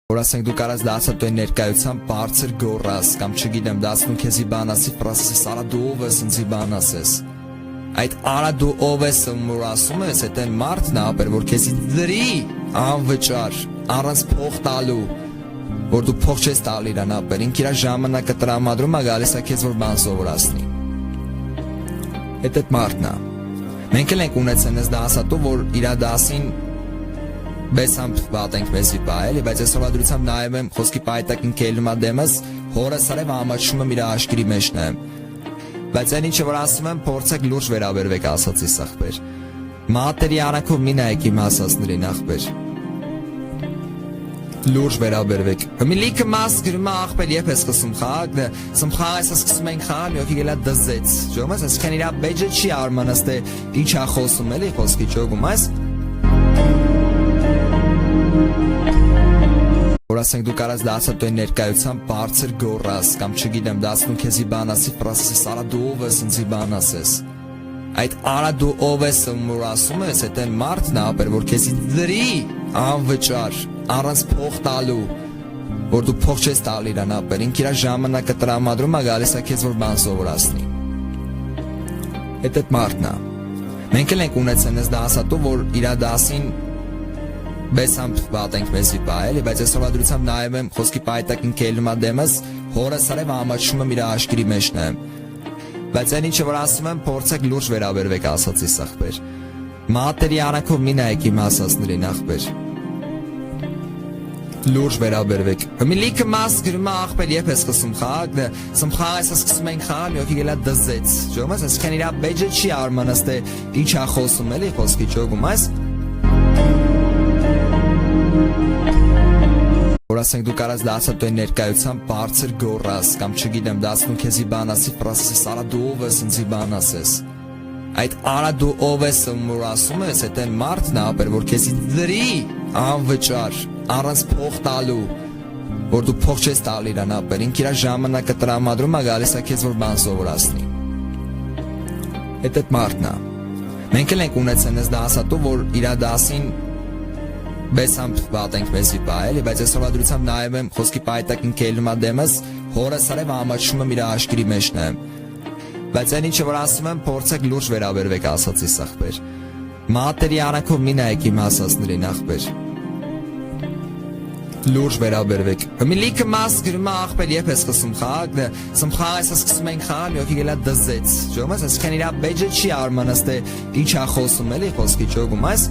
Որ ասենք դու կարաս դասա դու ներկայությամբ բարձր գոռաս կամ չգիտեմ դասնում քեզի բան ասի ֆրասես արա դու ով ես ինձի բան ասես այդ արա դու ով ես որ ասում ես այդ այն մարդն է ապեր որ քեզի դրի անվճար առանց փող տալու որ դու փող չես տալ իրան ապեր ինք իր ժամանակը տրամադրում է գալիս է քեզ որ բան սովորացնի այդ մարդն է մենք էլ ենք ունեցել այս դասատու որ իր դասին Բեսամբ վատենք մեզի պայելի, բայց ես հովադրությամբ նայում եմ խոսքի պայտակին կելում ադեմս, հորս արև ամաչում եմ իր աշկրի մեջն եմ։ Բայց այն ինչը որ ասում եմ, փորձեք լուրջ վերաբերվեք ասացի ախպեր։ Մատերի արանքով մի նայեք իմ ասածներին ախպեր։ Լուրջ վերաբերվեք։ Մի լիքը մաս գրում է ախպեր երբ ես սկսում խաղ, սմխաղ ես սկսում ենք խաղալ, յոքի գելա դզեց։ Ջոմես, այսքան իր բեջը չի արմանս, թե ինչ է խոսում էլի խոսքի ճոգում այս։ Որ ասենք դու կարաս դասա դու ներկայությամբ բարձր գոռաս կամ չգիտեմ դասնում քեզի բան ասի ֆրասես արա դու ով ես ինձի բան ասես այդ արա դու ով ես որ ասում ես այդ այն մարդն է ապեր որ քեզի դրի անվճար առանց փող տալու որ դու փող չես տալ իրան ապեր ինք իր ժամանակը տրամադրում է գալիս է քեզ որ բան սովորացնի այդ մարդն է մենք էլ ենք ունեցել այս դասատու որ իր դասին Բեսամբ վատենք մեզի պայելի, բայց ես հովադրությամբ նայում եմ խոսքի պայտակին կելում ադեմս, հորս արև ամաչում եմ իր աշկրի մեջն եմ։ Բայց այն ինչը որ ասում եմ, փորձեք լուրջ վերաբերվեք ասացի ախպեր։ Մատերի արանքով մի նայեք իմ ասածներին ախպեր։ Լուրջ վերաբերվեք։ Մի լիքը մաս գրում է ախպեր երբ ես սկսում խաղ, սմխաղ ես սկսում ենք խաղալ, յոքի գելա դզեց։ Ջոմես, այսքան իր բեջը չի արմանս, թե ինչ է խոսում էլի խոսքի ճոգում այս։ Որ ասենք դու կարաս դասա դու ներկայությամբ բարձր գոռաս կամ չգիտեմ դասնում քեզի բան ասի ֆրասես արա դու ով ես ինձի բան ասես այդ արա դու ով ես որ ասում ես այդ այն մարդն է ապեր որ քեզի դրի անվճար առանց փող տալու որ դու փող չես տալ իրան ապեր ինք իր ժամանակը տրամադրում է գալիս է քեզ որ բան սովորացնի այդ մարդն է մենք էլ ենք ունեցել այս դասատու որ իր դասին Բեսամբ վատենք մեզի պայելի, բայց ես հովադրությամբ նայում եմ խոսքի պայտակին կելում ադեմս, հորս արև ամաչում եմ իր աշկրի մեջն եմ։ Բայց այն ինչը որ ասում եմ, փորձեք լուրջ վերաբերվեք ասացի ախպեր։ Մատերի արանքով մի նայեք իմ ասածներին ախպեր։ Լուրջ վերաբերվեք։ Մի լիքը մաս գրում է ախպեր երբ ես սկսում խաղ, սմխաղ ես սկսում ենք խաղալ, յոքի գելա դզեց։ Ջոմես, այսքան իր բեջը չի արմանս, թե ինչ է խոսում էլի խոսքի ճոգում այս։